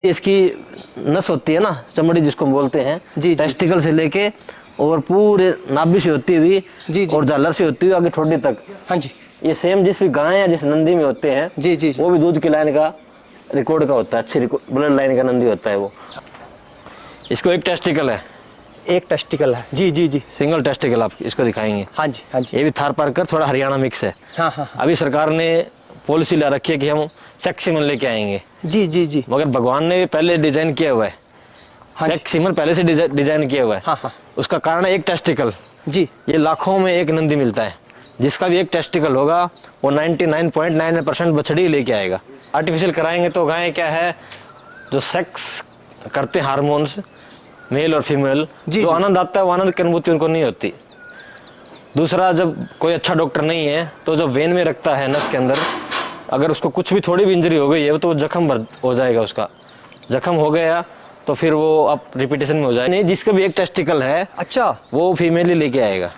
इसकी नस होती है ना, चमड़ी जिसको हम बोलते हैं, जी, टेस्टिकल से लेके और पूरे नाभि से होती हुई जी, और झालर से होती हुई आगे ठोडी तक। हाँ जी, ये सेम जिस भी गाय या जिस नंदी में होते हैं, जी जी वो भी दूध की लाइन का रिकॉर्ड का होता है, अच्छी ब्लड लाइन का नंदी होता है वो। इसको एक टेस्टिकल है, एक टेस्टिकल है। जी जी जी, सिंगल टेस्टिकल आप इसको दिखाएंगे। हाँ जी हाँ जी, ये भी थार पारकर थोड़ा हरियाणा मिक्स है। हाँ हाँ हाँ, अभी सरकार ने पॉलिसी ला रखी है कि हम सेक्स सीमन लेके आएंगे, जी जी जी, मगर भगवान ने भी पहले डिजाइन किया हुआ है, हाँ जी, सेक्स सीमन पहले से डिजाइन किया हुआ है। हाँ हाँ, उसका कारण है एक टेस्टिकल। जी ये लाखों में एक नंदी मिलता है, जिसका भी एक टेस्टिकल होगा वो 99.99% बछड़ी लेके आएगा। आर्टिफिशियल कराएंगे तो गाय क्या है, जो सेक्स करते हैं हार्मोन्स मेल और फीमेल, जी, जो जी। आनंद आता है वो आनंद की अनुभूति उनको नहीं होती। दूसरा, जब कोई अच्छा डॉक्टर नहीं है तो जब वेन में रखता है नस के अंदर, अगर उसको कुछ भी थोड़ी भी इंजरी हो गई है तो जख्म भर हो जाएगा, उसका जख्म हो गया तो फिर वो अब रिपीटेशन में हो जाएगा। नहीं, जिसका भी एक टेस्टिकल है अच्छा, वो फीमेल ही लेके आएगा।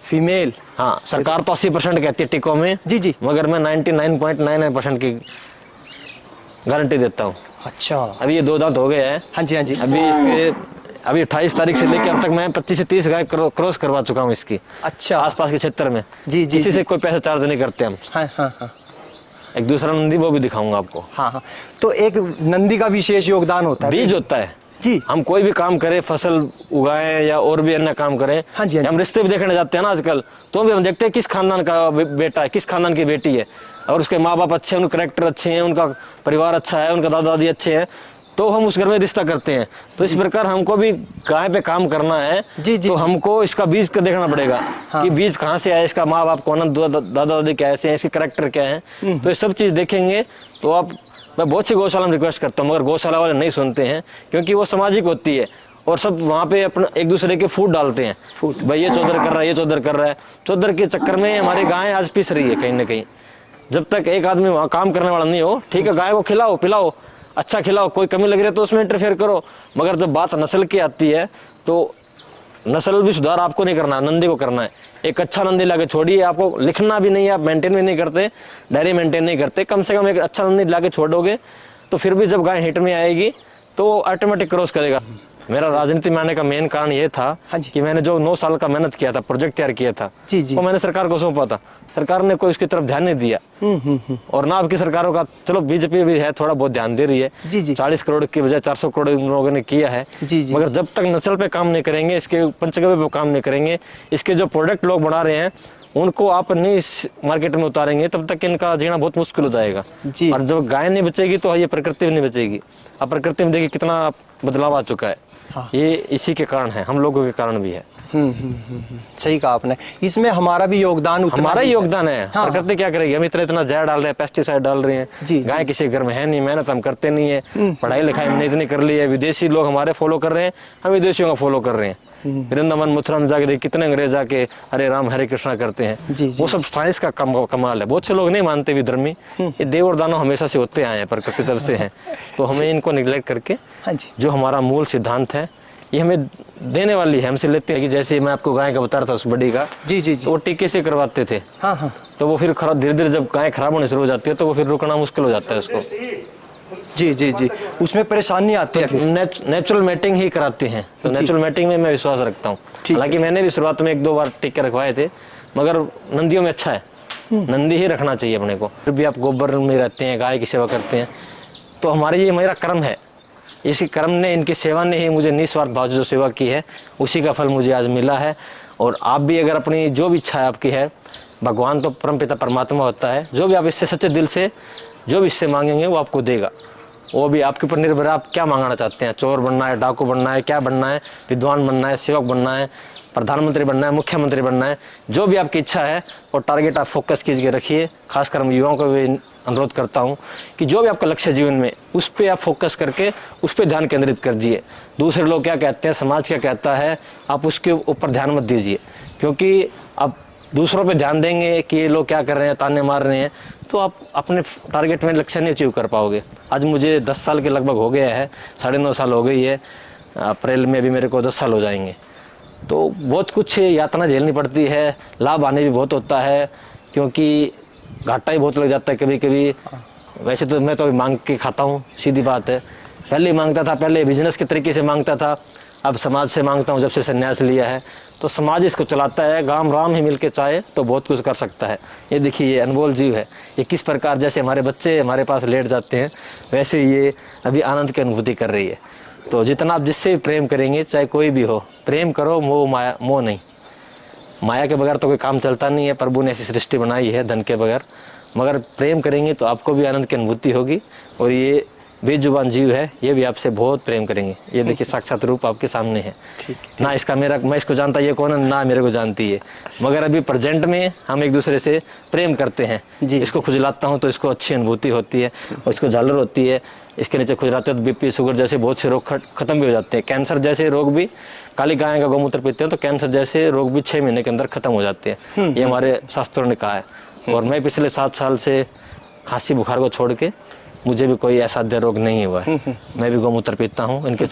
फीमेल, हाँ, सरकार तो 80% कहती है टीकों में, जी जी, मगर मैं 99.99% की गारंटी देता हूँ। अच्छा, अभी ये 2 दांत हो गए हैं, हाँ जी हाँ जी, अभी 28 तारीख से लेकर अब तक मैं 25 से 30 गाय क्रॉस करवा चुका हूँ इसकी, अच्छा, आसपास के क्षेत्र में। जी जी, किसी से कोई पैसा चार्ज नहीं करते हम। हाँ हाँ हाँ, एक दूसरा नंदी वो भी दिखाऊंगा आपको। हाँ हाँ, तो एक नंदी का विशेष योगदान होता है, बीज होता है जी, हम कोई भी काम करें, फसल उगाएं या और भी अन्य काम करें, हाँ जी, हाँ जी। हम रिश्ते भी देखने जाते हैं ना आजकल, तो भी हम देखते हैं किस खानदान का बेटा है, किस खानदान की बेटी है, और उसके माँ बाप अच्छे हैं, उनके करेक्टर अच्छे हैं, उनका परिवार अच्छा है, उनका दादा दादी अच्छे हैं, तो हम उस घर में रिश्ता करते हैं। तो इस प्रकार हमको भी गाय पे काम करना है, जी जी, तो हमको इसका बीज का देखना पड़ेगा, हाँ। कि बीज कहाँ से आया, इसका माँ बाप कौन, दादा दादी कैसे हैं, इसके करेक्टर क्या है, तो ये सब चीज़ देखेंगे। तो आप, मैं बहुत सी गौशाला में रिक्वेस्ट करता हूँ, मगर गौशाला वाले नहीं सुनते हैं, क्योंकि वो सामाजिक होती है और सब वहाँ पे अपना एक दूसरे के फूड डालते हैं, भाई ये चौधर कर रहा है, ये चौधर कर रहा है। चौधर के चक्कर में हमारी गाय आज पिस रही है कहीं ना कहीं। जब तक एक आदमी वहाँ काम करने वाला नहीं हो, ठीक है, गाय को खिलाओ पिलाओ, अच्छा खिलाओ, कोई कमी लग रही है तो उसमें इंटरफेयर करो, मगर जब बात नस्ल की आती है तो नस्ल भी सुधार आपको नहीं करना, नंदी को करना है। एक अच्छा नंदी लाके छोड़िए, आपको लिखना भी नहीं है, आप मेंटेन भी नहीं करते, डायरी मेंटेन नहीं करते, कम से कम एक अच्छा नंदी लाके छोड़ोगे तो फिर भी जब गाय हिट में आएगी तो ऑटोमेटिक क्रॉस करेगा। मेरा राजनीति में आने का मेन कारण ये था, हाँ जी, कि मैंने जो 9 साल का मेहनत किया था, प्रोजेक्ट तैयार किया था, जी जी, वो मैंने सरकार को सौंपा था। सरकार ने कोई उसकी तरफ ध्यान नहीं दिया, और ना आपकी सरकारों का, चलो बीजेपी भी है थोड़ा बहुत ध्यान दे रही है, जी जी, 40 करोड़ की बजाय 400 करोड़ इन लोगों ने किया है, जी जी, मगर जब तक नस्ल पे काम नहीं करेंगे, इसके पंचगव्य पे काम नहीं करेंगे, इसके जो प्रोडक्ट लोग बना रहे हैं उनको आप नहीं इस मार्केट में उतारेंगे, तब तक इनका जीना बहुत मुश्किल हो जाएगा। जी, और जब गाय नहीं बचेगी तो ये प्रकृति भी नहीं बचेगी। अब प्रकृति में देखिए कितना बदलाव आ चुका है, हाँ। ये इसी के कारण है, हम लोगों के कारण भी है। सही कहा आपने, इसमें हमारा भी योगदान उतना हमारा ही ही योगदान है। हाँ। प्रकृति क्या करेगी, हम इतना जहर डाल रहे हैं, पेस्टिसाइड डाल रहे हैं, जी, गाय किसी घर में है नहीं, मेहनत हम करते नहीं है, पढ़ाई लिखाई हमने इतनी कर ली है, विदेशी लोग हमारे फॉलो कर रहे हैं, हम विदेशियों का फॉलो कर रहे हैं। वृंदावन मथुरा में जाके देख कितने अंग्रेज जाके हरे राम हरे कृष्णा करते हैं, जी, जी, वो सब साइंस का कमाल है। बहुत से लोग नहीं मानते विधर्मी, ये देव और दानव हमेशा से होते आए हैं, प्रकृति तरफ से हैं, तो हमें इनको निगलेक्ट करके हाँ जी, जो हमारा मूल सिद्धांत है ये हमें देने वाली है, हमसे लेते हैं। कि जैसे मैं आपको गाय का बता रहा था उस बड़ी का, जी जी जी, तो वो टीके से करवाते थे, हाँ हाँ, तो वो फिर खराब, धीरे धीरे जब गाय खराब होने शुरू हो जाती है तो वो फिर रुकना मुश्किल हो जाता है उसको। जी जी जी, उसमें परेशानी आती है फिर, नेचुरल मैटिंग ही कराते हैं, तो नेचुरल मैटिंग में मैं विश्वास रखता हूँ। हालांकि मैंने भी शुरुआत में 1-2 बार टीके रखवाए थे, मगर नंदियों में अच्छा है, नंदी ही रखना चाहिए अपने को। फिर भी आप गोबर में रहते हैं, गाय की सेवा करते हैं, तो हमारी ये मेरा कर्म है, इसी कर्म ने, इनकी सेवा ने ही मुझे निस्वार्थ भाव जो सेवा की है उसी का फल मुझे आज मिला है। और आप भी अगर अपनी जो भी इच्छा आपकी है, भगवान तो परमपिता परमात्मा होता है, जो भी आप इससे सच्चे दिल से जो भी इससे मांगेंगे वो आपको देगा। वो भी आपके ऊपर निर्भर है, आप क्या मांगना चाहते हैं, चोर बनना है, डाकू बनना है, क्या बनना है, विद्वान बनना है, सेवक बनना है, प्रधानमंत्री बनना है, मुख्यमंत्री बनना है, जो भी आपकी इच्छा है और टारगेट आप फोकस कीजिए, रखिए। खासकर मैं युवाओं को भी अनुरोध करता हूँ कि जो भी आपका लक्ष्य जीवन में, उस पर आप फोकस करके उस पर ध्यान केंद्रित कीजिए। दूसरे लोग क्या कहते हैं, समाज क्या कहता है, आप उसके ऊपर ध्यान मत दीजिए, क्योंकि आप दूसरों पे ध्यान देंगे कि ये लोग क्या कर रहे हैं, ताने मार रहे हैं, तो आप अपने टारगेट में लक्ष्य नहीं अचीव कर पाओगे। आज मुझे 10 साल के लगभग हो गया है, 9.5 साल हो गई है, अप्रैल में अभी मेरे को 10 साल हो जाएंगे। तो बहुत कुछ यातना झेलनी पड़ती है, लाभ आने भी बहुत होता है, क्योंकि घाटा ही बहुत लग जाता है कभी कभी। वैसे तो मैं तो अभी मांग के खाता हूँ, सीधी बात है, पहले मांगता था, पहले बिजनेस के तरीके से मांगता था, अब समाज से मांगता हूँ जब से संन्यास लिया है। तो समाज इसको चलाता है, गाम राम ही मिलके चाहे तो बहुत कुछ कर सकता है। ये देखिए ये अनमोल जीव है, ये किस प्रकार जैसे हमारे बच्चे हमारे पास लेट जाते हैं वैसे ये अभी आनंद की अनुभूति कर रही है। तो जितना आप जिससे भी प्रेम करेंगे, चाहे कोई भी हो, प्रेम करो, मोह माया मोह नहीं। माया के बगैर तो कोई काम चलता नहीं है, प्रभु ने ऐसी सृष्टि बनाई है धन के बगैर। मगर प्रेम करेंगे तो आपको भी आनंद की अनुभूति होगी। और ये बेजुबान जीव है, ये भी आपसे बहुत प्रेम करेंगे। ये देखिए साक्षात रूप आपके सामने है। ना इसका मेरा, मैं इसको जानता ये कौन है, ना मेरे को जानती है, मगर अभी प्रेजेंट में हम एक दूसरे से प्रेम करते हैं। इसको खुजलाता हूँ तो इसको अच्छी अनुभूति होती है, और इसको झालर होती है। इसके नीचे खुजलाते हैं तो बीपी शुगर जैसे बहुत से रोग खत्म भी हो जाते हैं। कैंसर जैसे रोग भी, काली गाय का गौमूत्र पीते हैं तो कैंसर जैसे रोग भी 6 महीने के अंदर खत्म हो जाते हैं। ये हमारे शास्त्रों ने कहा है। और मैं पिछले 7 साल से खांसी बुखार को छोड़ के मुझे भी कोई असाध्य रोग नहीं हुआ है। मैं भी गौमूत्र पीता हूँ इनके